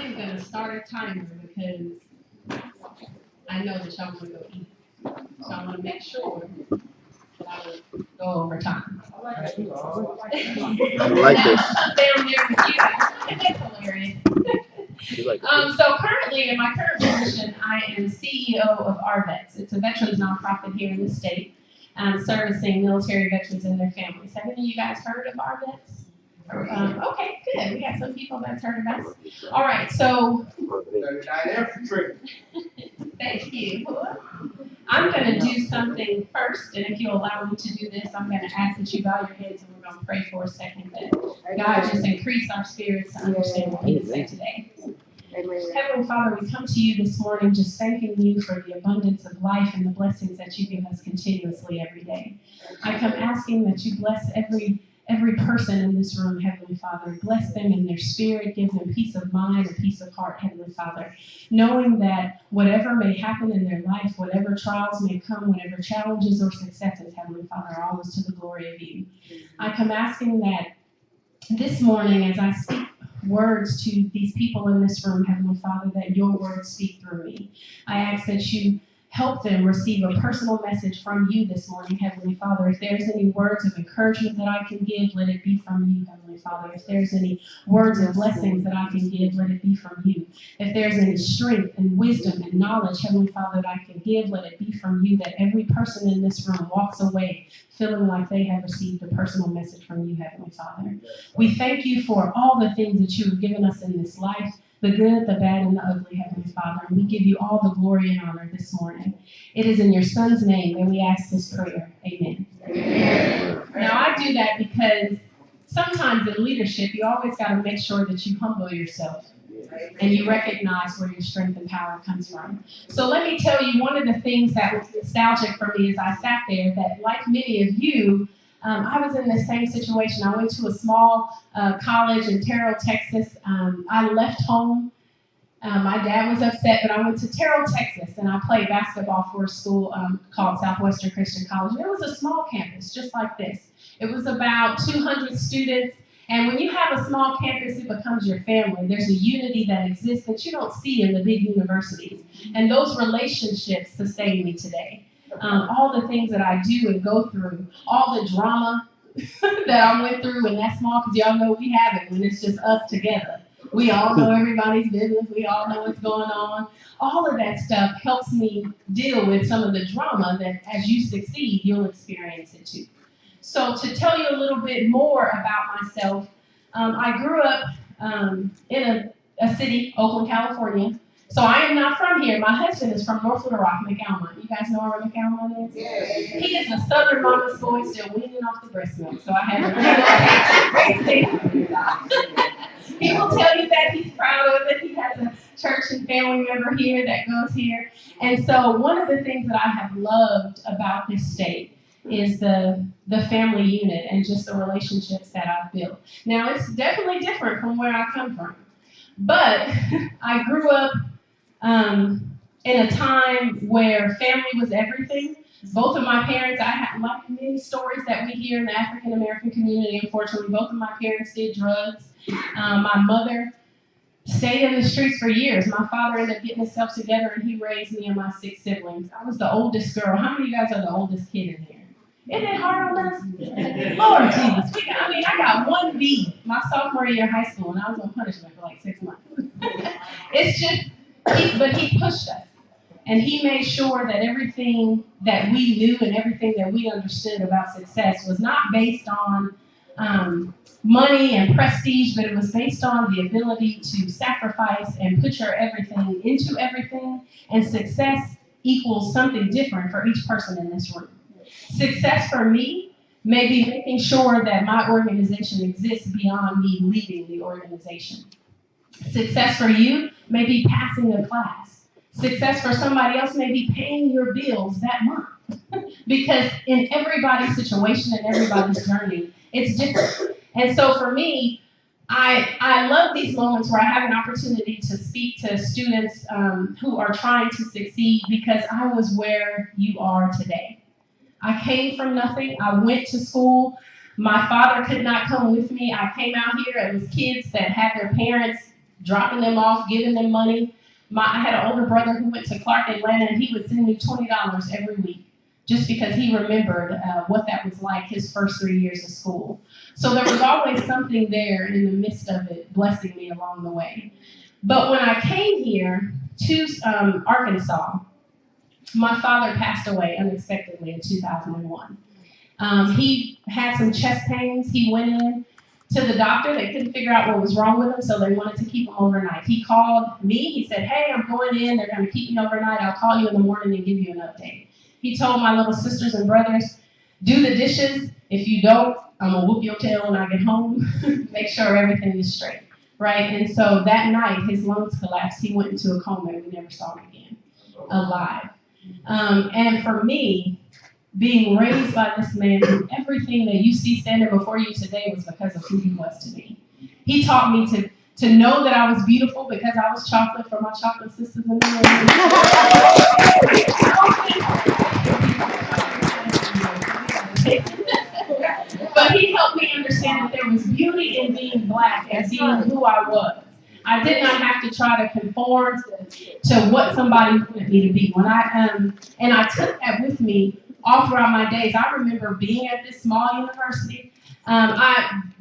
am going to start a timer because I know that y'all want to go eat. So I want to make sure that I don't go over time. I like this. Down there with you. That's hilarious. So currently, in my current position, I am CEO of RVETS. It's a veterans nonprofit here in the state, servicing military veterans and their families. Have any of you guys heard of RVETS? Okay, good. We got some people that's heard of us. All right, so thank you. I'm going to do something first, and if you allow me to do this, I'm going to ask that you bow your heads and we're going to pray for a second that God just increase our spirits to understand what He said today. Heavenly Father, we come to you this morning just thanking you for the abundance of life and the blessings that you give us continuously every day. I come asking that you bless every person in this room, Heavenly Father. Bless them in their spirit, give them peace of mind and peace of heart, Heavenly Father. Knowing that whatever may happen in their life, whatever trials may come, whatever challenges or successes, Heavenly Father, all is to the glory of you. I come asking that this morning, as I speak words to these people in this room, Heavenly Father, that your words speak through me. I ask that you help them receive a personal message from you this morning, Heavenly Father. If there's any words of encouragement that I can give, let it be from you, Heavenly Father. If there's any words of blessings that I can give, let it be from you. If there's any strength and wisdom and knowledge, Heavenly Father, that I can give, let it be from you, that every person in this room walks away feeling like they have received a personal message from you, Heavenly Father. We thank you for all the things that you have given us in this life, the good, the bad, and the ugly, Heavenly Father. And we give you all the glory and honor this morning. It is in your Son's name that we ask this prayer. Amen. Amen. Now, I do that because sometimes in leadership, you always got to make sure that you humble yourself and you recognize where your strength and power comes from. So let me tell you, one of the things that was nostalgic for me as I sat there, that like many of you, I was in the same situation. I went to a small college in Terrell, Texas. I left home. My dad was upset, but I went to Terrell, Texas, and I played basketball for a school called Southwestern Christian College. And it was a small campus, just like this. It was about 200 students. And when you have a small campus, it becomes your family. There's a unity that exists that you don't see in the big universities. And those relationships sustain me today. All the things that I do and go through, all the drama that I went through in that small, because y'all know we have it when it's just us together. We all know everybody's business. We all know what's going on. All of that stuff helps me deal with some of the drama that as you succeed, you'll experience it too. So to tell you a little bit more about myself, I grew up in a city, Oakland, California. So I am not from here. My husband is from North Little Rock, McAlmont. You guys know where McAlmont is? Yes. He is a Southern mama's boy still weaning off the breast milk. So I have he will tell you that he's proud of it. He has a church and family member here that goes here. And so one of the things that I have loved about this state is the family unit and just the relationships that I've built. Now, it's definitely different from where I come from. But I grew up in a time where family was everything. Both of my parents, I have like many stories that we hear in the African American community. Unfortunately, both of my parents did drugs. My mother stayed in the streets for years. My father ended up getting himself together and he raised me and my 6 siblings. I was the oldest girl. How many of you guys are the oldest kid in here? Isn't it hard on us? Lord Jesus. I got 1 B my sophomore year of high school, and I was on punishment for like 6 months. It's just, but he pushed us. And he made sure that everything that we knew and everything that we understood about success was not based on money and prestige, but it was based on the ability to sacrifice and put your everything into everything. And success equals something different for each person in this room. Success for me may be making sure that my organization exists beyond me leading the organization. Success for you may be passing a class. Success for somebody else may be paying your bills that month. Because in everybody's situation and everybody's journey, it's different. And so for me, I love these moments where I have an opportunity to speak to students who are trying to succeed because I was where you are today. I came from nothing. I went to school. My father could not come with me. I came out here. It was kids that had their parents dropping them off, giving them money. I had an older brother who went to Clark, Atlanta, and he would send me $20 every week just because he remembered what that was like his first 3 years of school. So there was always something there in the midst of it, blessing me along the way. But when I came here to Arkansas, my father passed away unexpectedly in 2001. He had some chest pains. He went in to the doctor. They couldn't figure out what was wrong with him, so they wanted to keep him overnight. He called me. He said, hey, I'm going in. They're going to keep me overnight. I'll call you in the morning and give you an update. He told my little sisters and brothers, do the dishes. If you don't, I'm going to whoop your tail when I get home. Make sure everything is straight, right? And so that night, his lungs collapsed. He went into a coma, and we never saw him again, alive. And for me, being raised by this man, everything that you see standing before you today was because of who he was to me. He taught me to know that I was beautiful because I was chocolate for my chocolate sisters and me. But he helped me understand that there was beauty in being black and being who I was. I did not have to try to conform to what somebody wanted me to be. When and I took that with me all throughout my days. I remember being at this small university.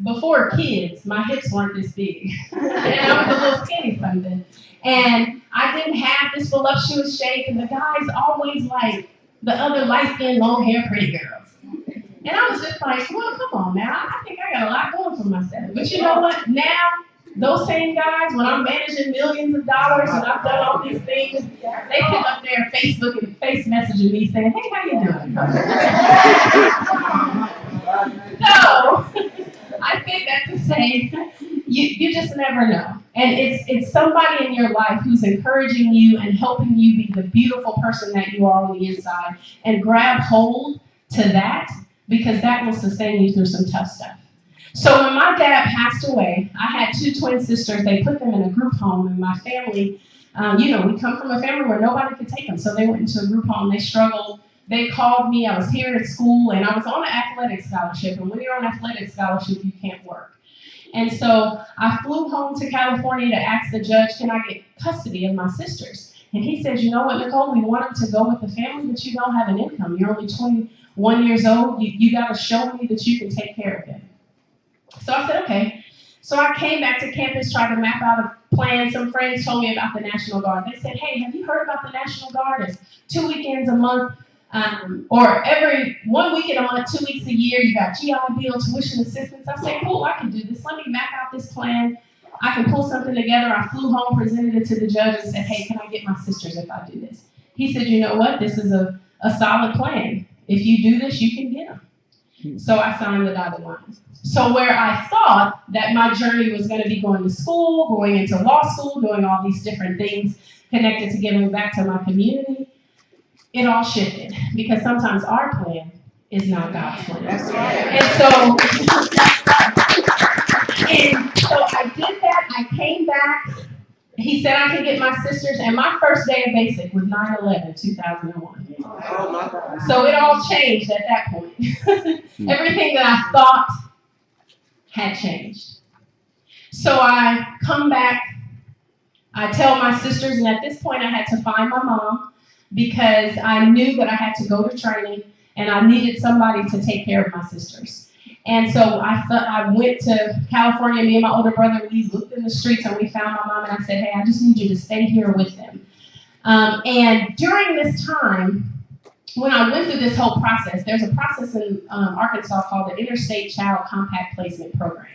Before kids, my hips weren't this big. And I was a little skinny something. And I didn't have this voluptuous shape, and the guys always liked the other light-skinned, long-haired, pretty girls. And I was just like, well, come on now. I think I got a lot going for myself. But you know what? Now, those same guys, when I'm managing millions of dollars and I've done all these things, they pick up their Facebook and face messaging me saying, hey, how you doing? So, I think that to say, you just never know. And it's somebody in your life who's encouraging you and helping you be the beautiful person that you are on the inside. And grab hold to that, because that will sustain you through some tough stuff. So when my dad passed away, I had 2 twin sisters. They put them in a group home, and my family, we come from a family where nobody could take them, so they went into a group home. They struggled. They called me. I was here at school, and I was on an athletic scholarship, and when you're on an athletic scholarship, you can't work. And so I flew home to California to ask the judge, can I get custody of my sisters? And he said, you know what, Nicole, we want them to go with the family, but you don't have an income. You're only 21 years old. You got to show me that you can take care of them. So I said, okay. So I came back to campus, tried to map out a plan. Some friends told me about the National Guard. They said, hey, have you heard about the National Guard? It's 2 weekends a month, or every 1 weekend a month, 2 weeks a year. You got GI Bill, tuition assistance. I said, cool, I can do this. Let me map out this plan. I can pull something together. I flew home, presented it to the judge, and said, hey, can I get my sisters if I do this? He said, you know what? This is a solid plan. If you do this, you can get them. So I signed the dotted line. So where I thought that my journey was going to be going to school, going into law school, doing all these different things connected to giving back to my community, it all shifted. Because sometimes our plan is not God's plan. That's right. And so I did that. I came back. He said I could get my sisters, and my first day of basic was 9/11/2001. Oh my God. So it all changed at that point. Everything that I thought had changed. So I come back, I tell my sisters, and at this point I had to find my mom because I knew that I had to go to training and I needed somebody to take care of my sisters. And so I went to California. Me and my older brother, we looked in the streets and we found my mom, and I said, hey, I just need you to stay here with them. And during this time, when I went through this whole process, there's a process in Arkansas called the Interstate Child Compact Placement Program.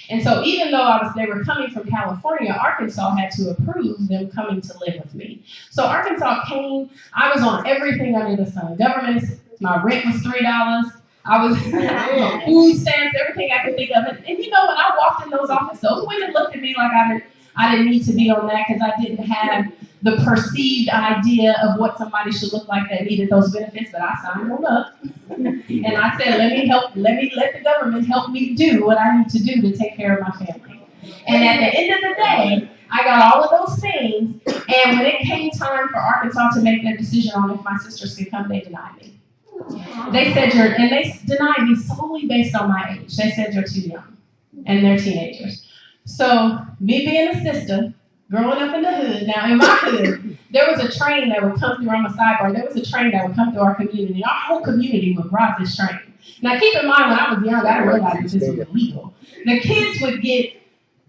And so even though they were coming from California, Arkansas had to approve them coming to live with me. So Arkansas came. I was on everything under the sun. Government assistance, my rent was $3. I was on food stamps, everything I could think of. And when I walked in those offices, those women looked at me like I didn't need to be on that because I didn't have the perceived idea of what somebody should look like that needed those benefits, but I signed them up. And I said, let the government help me do what I need to do to take care of my family. And at the end of the day, I got all of those things, and when it came time for Arkansas to make their decision on if my sisters could come, they denied me. They said they denied me solely based on my age. They said you're too young, and they're teenagers. So, me being a sister, growing up in the hood, now in my hood, there was a train that would come through, on the sidebar, there was a train that would come through our community. Our whole community would ride this train. Now, keep in mind, when I was young, I didn't realize this was illegal. The kids would get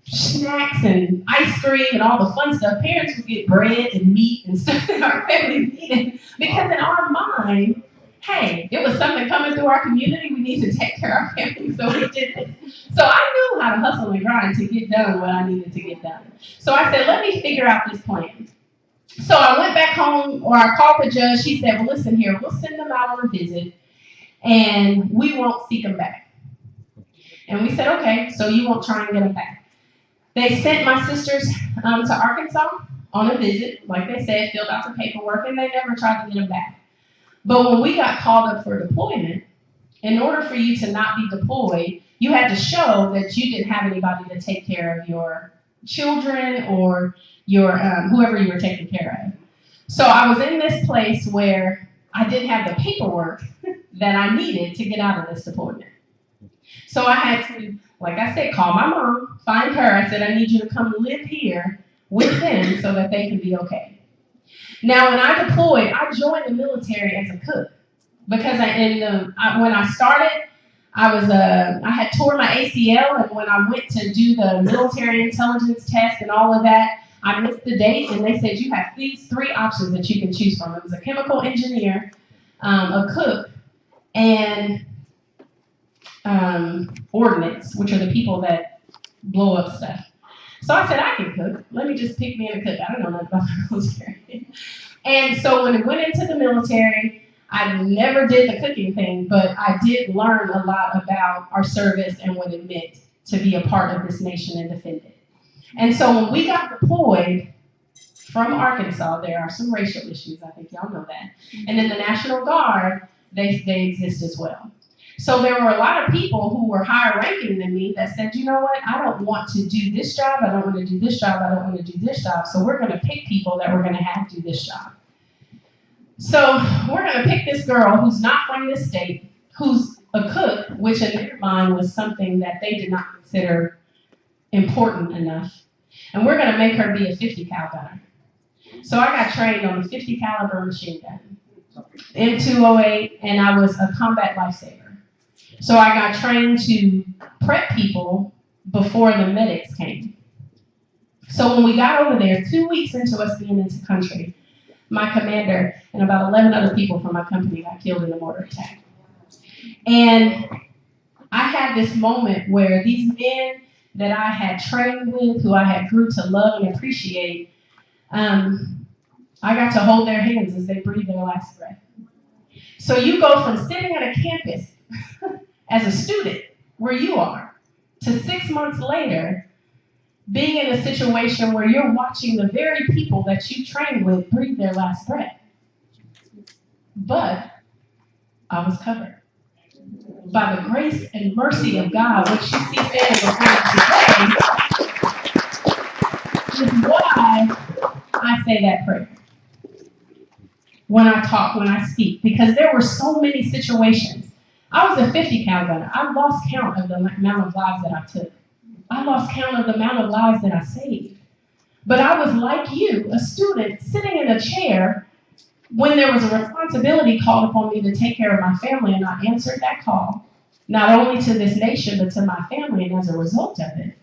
snacks and ice cream and all the fun stuff. Parents would get bread and meat and stuff that our family needed. Because in our mind, hey, it was something coming through our community. We need to take care of our family, so we did it. So I knew how to hustle and grind to get done what I needed to get done. So I said, let me figure out this plan. So I went back home, or I called the judge. She said, well, listen here, we'll send them out on a visit, and we won't seek them back. And we said, okay, so you won't try and get them back. They sent my sisters to Arkansas on a visit, like they said, filled out the paperwork, and they never tried to get them back. But when we got called up for deployment, in order for you to not be deployed, you had to show that you didn't have anybody to take care of your children or your whoever you were taking care of. So I was in this place where I didn't have the paperwork that I needed to get out of this deployment. So I had to, like I said, call my mom, find her. I said, I need you to come live here with them so that they can be okay. Now, when I deployed, I joined the military as a cook because when I started, I had tore my ACL, and when I went to do the military intelligence test and all of that, I missed the date, and they said you have these 3 options that you can choose from. It was a chemical engineer, a cook, and ordnance, which are the people that blow up stuff. So I said, I can cook. Let me just pick me in a cook. I don't know nothing about the military. And so when I went into the military, I never did the cooking thing, but I did learn a lot about our service and what it meant to be a part of this nation and defend it. And so when we got deployed from Arkansas, there are some racial issues. I think y'all know that. And in the National Guard, they exist as well. So there were a lot of people who were higher ranking than me that said, you know what, I don't want to do this job, I don't want to do this job, I don't want to do this job, so we're going to pick people that we're going to have do this job. So we're going to pick this girl who's not from this state, who's a cook, which in their mind was something that they did not consider important enough, and we're going to make her be a 50 cal gunner. So I got trained on a 50 caliber machine gun in 208, and I was a combat lifesaver. So I got trained to prep people before the medics came. So when we got over there, 2 weeks into us being into country, my commander and about 11 other people from my company got killed in a mortar attack. And I had this moment where these men that I had trained with, who I had grew to love and appreciate, I got to hold their hands as they breathed their last breath. So you go from sitting at a campus as a student, where you are, to 6 months later, being in a situation where you're watching the very people that you trained with breathe their last breath. But I was covered. By the grace and mercy of God, which you see standing before you today, is why I say that prayer. When I talk, when I speak, because there were so many situations. I was a 50 cal gunner. I lost count of the amount of lives that I took. I lost count of the amount of lives that I saved. But I was like you, a student sitting in a chair when there was a responsibility called upon me to take care of my family, and I answered that call, not only to this nation, but to my family. And as a result of it,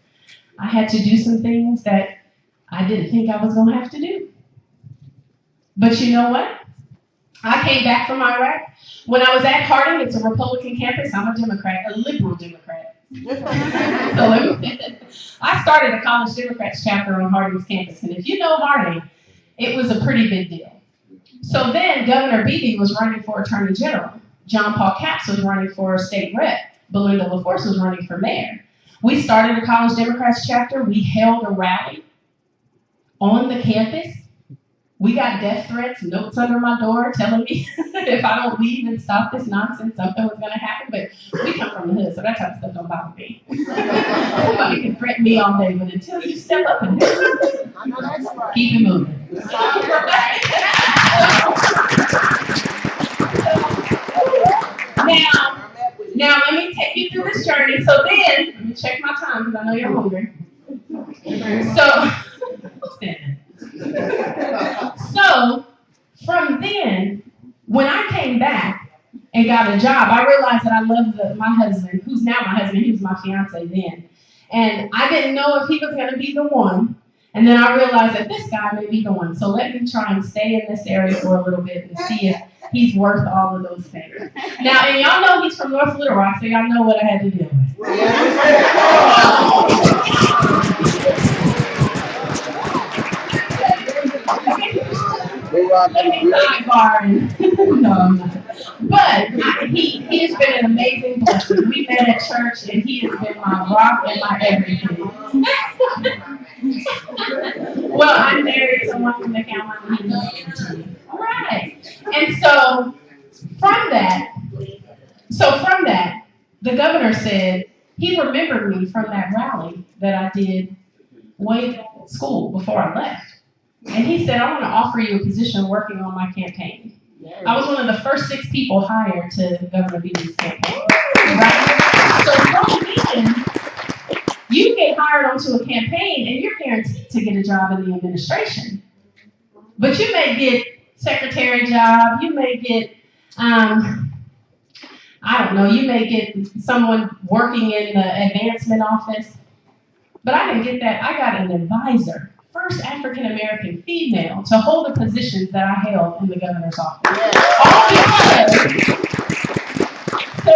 I had to do some things that I didn't think I was going to have to do. But you know what? I came back from Iraq. When I was at Hart, it's a Republican campus. I'm a Democrat, a liberal Democrat. So I started a College Democrats chapter on Harding's campus. And if you know Harding, it was a pretty big deal. So then Governor Beebe was running for Attorney General. John Paul Capps was running for state rep. Belinda LaForce was running for mayor. We started a College Democrats chapter. We held a rally on the campus. We got death threats, notes under my door telling me if I don't leave and stop this nonsense, something was going to happen. But we come from the hood, so that type of stuff don't bother me. Somebody can threaten me all day, but until you step up and do something, keep it moving. Now let me take you through this journey. So then, let me check my time because I know you're hungry. and got a job, I realized that I loved my husband, who's now my husband. He was my fiance then. And I didn't know if he was going to be the one. And then I realized that this guy may be the one. So let me try and stay in this area for a little bit and see if he's worth all of those things. Now, and y'all know he's from North Little Rock, so y'all know what I had to deal with. No, I'm not. But he has been an amazing blessing. We met at church, and he has been my rock and my everything. Well, I'm married to someone from the Carolinas, and he's married to me. All right. And so from that, the governor said he remembered me from that rally that I did way back at school before I left. And he said, I want to offer you a position working on my campaign. I was one of the first 6 people hired to Governor Beebe's campaign. Right? So from then, you get hired onto a campaign and you're guaranteed to get a job in the administration. But you may get secretary job, you may get, you may get someone working in the advancement office. But I didn't get that. I got an advisor, first African-American female, to hold the positions that I held in the governor's office. All because, so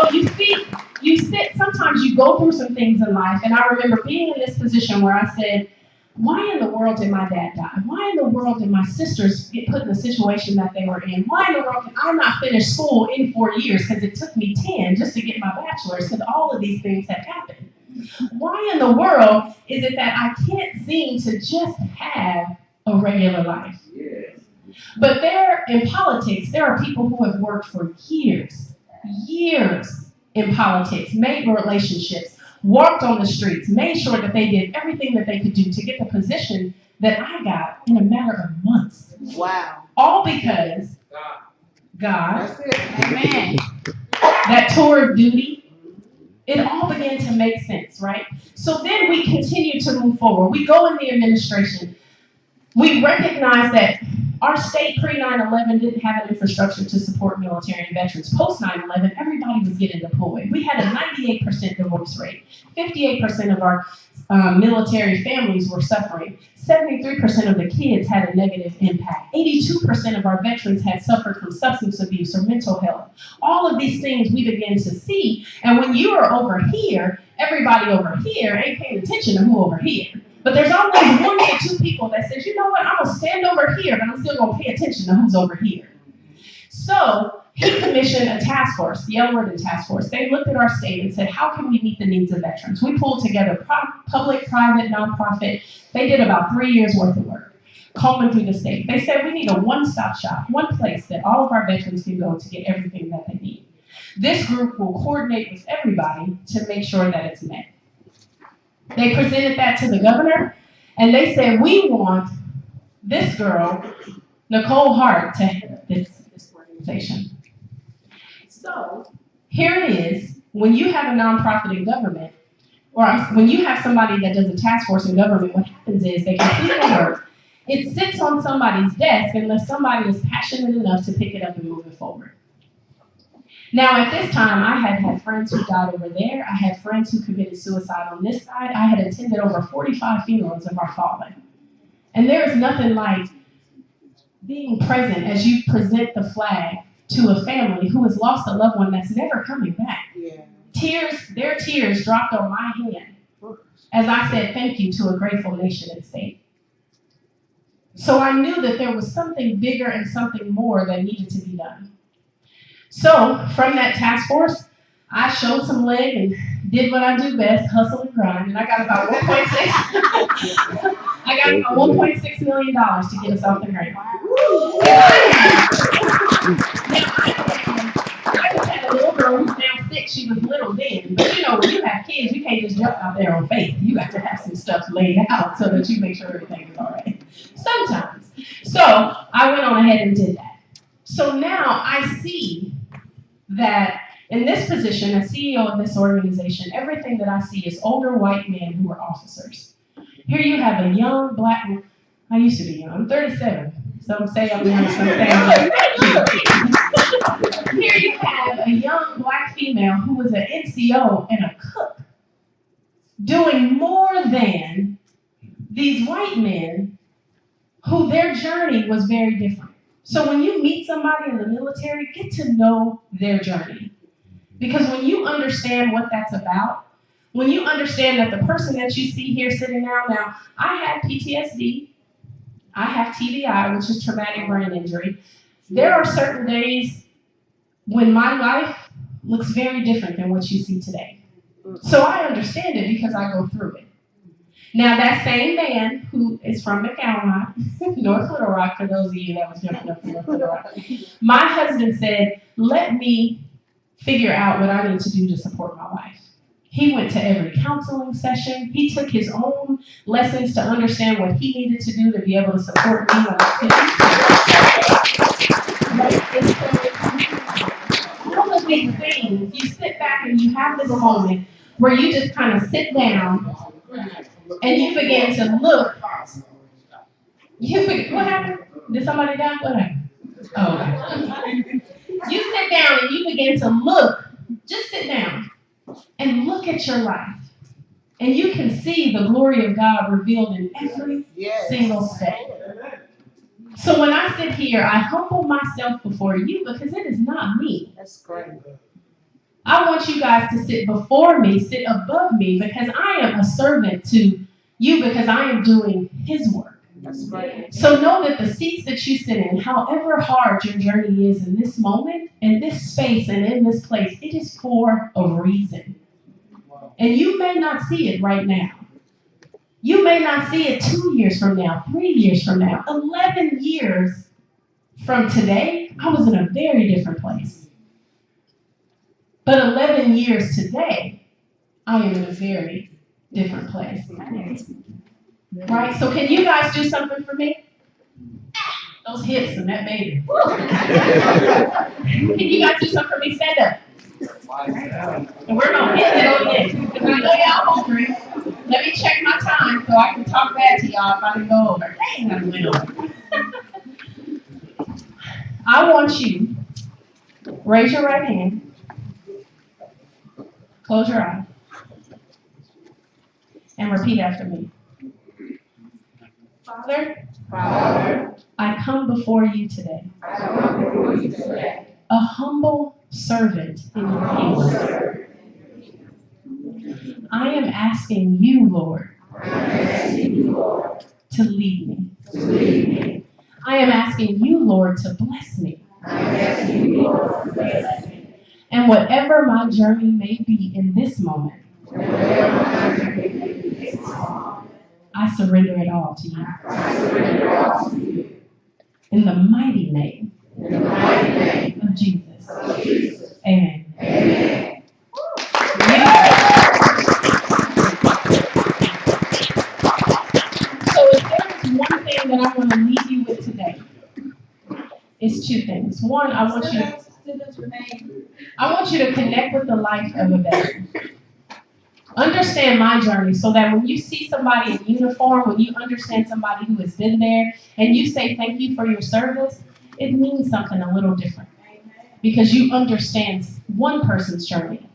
sometimes you go through some things in life, and I remember being in this position where I said, why in the world did my dad die? Why in the world did my sisters get put in the situation that they were in? Why in the world did I not finish school in 4 years, because it took me 10 just to get my bachelor's, because all of these things had happened? Why in the world is it that I can't seem to just have a regular life? Yes. But in politics, there are people who have worked for years in politics, made relationships, walked on the streets, made sure that they did everything that they could do to get the position that I got in a matter of months. Wow. All because God, that's it. Amen, that tour of duty, it all began to make sense, right? So then we continue to move forward. We go in the administration. We recognize that our state pre-9/11 didn't have an infrastructure to support military and veterans. Post-9/11, everybody was getting deployed. We had a 98% divorce rate. 58% of our military families were suffering. 73% of the kids had a negative impact. 82% of our veterans had suffered from substance abuse or mental health. All of these things we began to see, and when you are over here, everybody over here ain't paying attention to who over here. But there's always 1 or 2 people that says, you know what, I'm going to stand over here, but I'm still going to pay attention to who's over here. So he commissioned a task force, the Yellowwood Task Force. They looked at our state and said, how can we meet the needs of veterans? We pulled together public, private, nonprofit. They did about 3 years worth of work, combing through the state. They said we need a one-stop shop, one place that all of our veterans can go to get everything that they need. This group will coordinate with everybody to make sure that it's met. They presented that to the governor, and they said, we want this girl, Nicole Hart, to head this organization. So here it is. When you have a nonprofit in government, or when you have somebody that does a task force in government, what happens is they complete the work. It sits on somebody's desk unless somebody is passionate enough to pick it up and move it forward. Now, at this time, I had friends who died over there. I had friends who committed suicide on this side. I had attended over 45 funerals of our fallen. And there is nothing like being present as you present the flag to a family who has lost a loved one that's never coming back. Yeah. Their tears dropped on my hand as I said thank you to a grateful nation and state. So I knew that there was something bigger and something more that needed to be done. So from that task force, I showed some leg and did what I do best, hustle and grind, and I got about $1.6 million to get us off the ground. I had a little girl who's now 6. She was little then, but when you have kids, you can't just jump out there on faith. You have to have some stuff laid out so that you make sure everything is all right. Sometimes. So I went on ahead and did that. So now I see that in this position, as CEO of this organization, everything that I see is older white men who are officers. Here you have a young black, I used to be young, I'm 37. Some say I'm young, some say I'm young. Here you have a young black female who was an NCO and a cook doing more than these white men who their journey was very different. So when you meet somebody in the military, get to know their journey. Because when you understand what that's about, when you understand that the person that you see here sitting down now, I have PTSD, I have TBI, which is traumatic brain injury. There are certain days when my life looks very different than what you see today. So I understand it because I go through it. Now, that same man who is from McAllen, North Little Rock, for those of you that was jumping up from North Little Rock, my husband said, let me figure out what I need to do to support my wife. He went to every counseling session. He took his own lessons to understand what he needed to do to be able to support me on all of these things, you sit back and you have this moment where you just kind of sit down and you begin to look. What happened? Did somebody die? What happened? Oh, okay. You sit down and you begin to look. Just sit down and look at your life. And you can see the glory of God revealed in every single step. So when I sit here, I humble myself before you because it is not me. That's great. I want you guys to sit before me, sit above me, because I am a servant to you because I am doing His work. That's right. So know that the seats that you sit in, however hard your journey is in this moment, in this space, and in this place, it is for a reason. And you may not see it right now. You may not see it 2 years from now, 3 years from now, 11 years from today. I was in a very different place. But 11 years today, I am in a very different place. Right? So can you guys do something for me? Those hips and that baby. Can you guys do something for me? Stand up. And we're going to end it on this. Because I know y'all hungry. Let me check my time so I can talk back to y'all if I didn't go over. Dang, I went over. I want you, raise your right hand. Close your eyes. And repeat after me. Father, I come before you today. A humble servant in your hands. I am asking you, Lord, to lead me. I am asking you, Lord, to bless me. And whatever my journey may be in this moment, I surrender it all to you. In the mighty name of Jesus. Amen. So if there is one thing that I want to leave you with today, it's two things. One, I want you to connect with the life of a veteran. Understand my journey so that when you see somebody in uniform, when you understand somebody who has been there, and you say thank you for your service, it means something a little different. Because you understand one person's journey.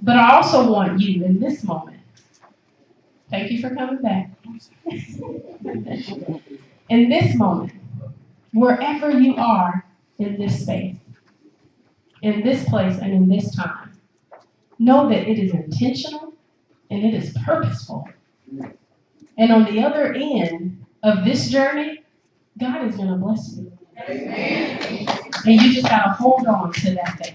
But I also want you in this moment, thank you for coming back. In this moment, wherever you are in this space, in this place, and in this time, know that it is intentional and it is purposeful. And on the other end of this journey, God is going to bless you. Amen. And you just got to hold on to that thing.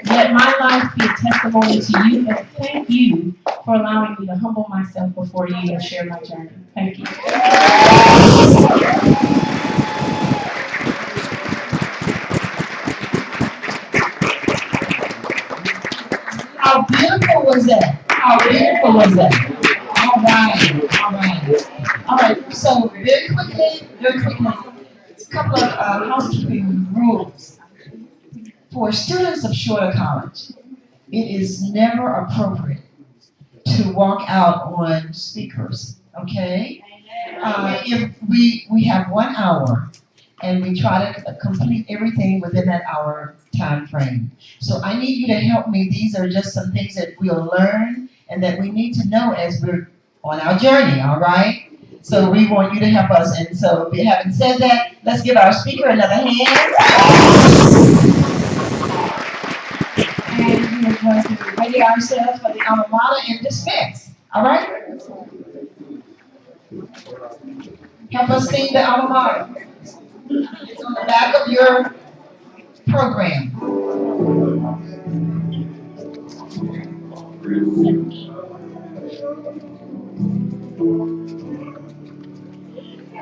Let my life be a testimony to you, and thank you for allowing me to humble myself before you and share my journey. Thank you. How beautiful was that? How beautiful was that? All right. So very quickly, a couple of housekeeping rules. For students of Shorter College, it is never appropriate to walk out on speakers, okay? If we have 1 hour, and we try to complete everything within that hour time frame. So I need you to help me. These are just some things that we'll learn and that we need to know as we're on our journey, all right? So we want you to help us. And so, having said that, let's give our speaker another hand. And we're going to ready ourselves for the alma mater and dismiss, all right? Help us sing the alma mater. It's on the back of your program.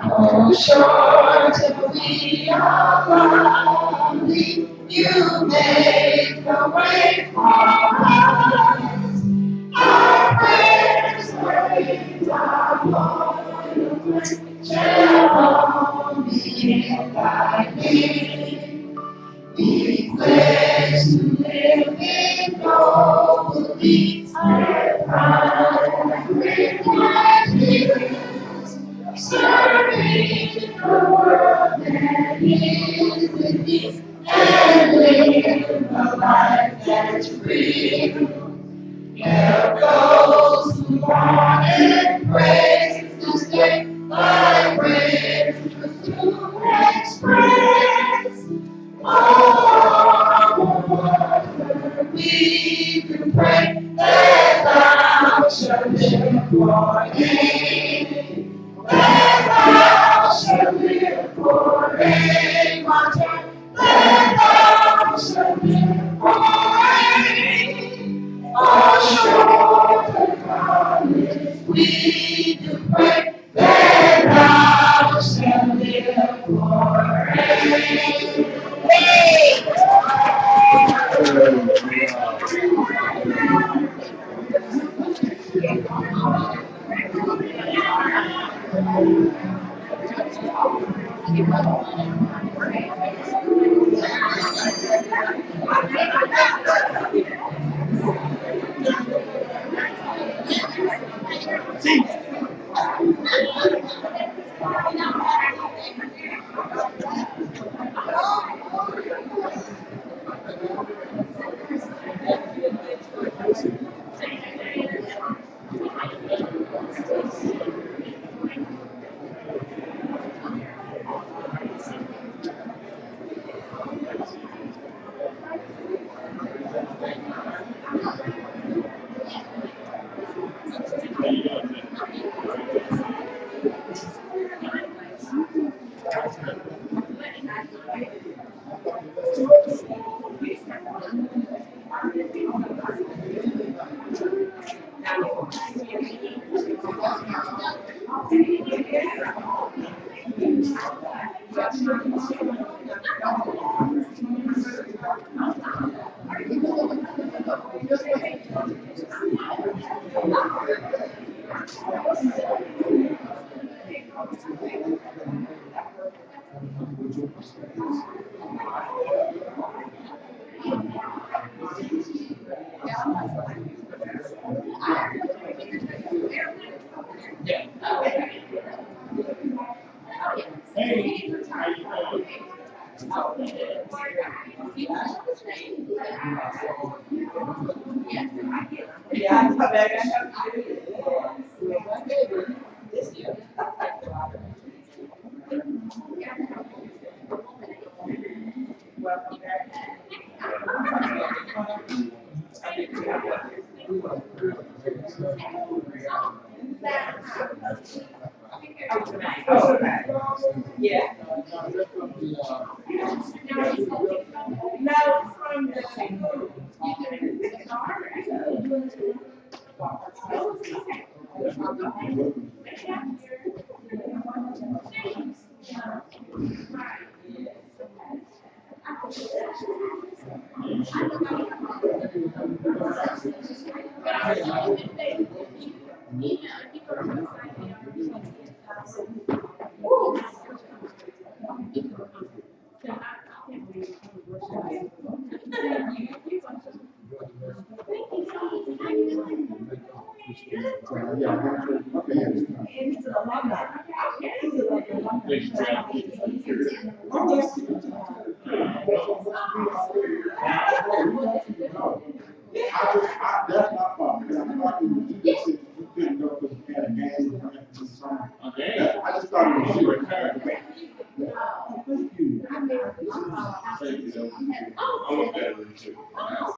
Oh, short we are lonely, you make the way for us. Our prayers raise our Lord, shall be in thy name. We pledge to live in nobly, our pride with you, serving the world that is with peace, and live a life that's free. Help those who want and praise to stay thy praise to express. Oh, we do pray that thou shalt live for thee, that thou shalt live for thee, my child, that thou shalt live for thee. Oh, short and promise, we do pray that thou shalt live for thee. Hey! That's my problem. Because I thought you said you couldn't go because you had a gas or something. Okay. I just thought it was you. Thank you. I'm a better too.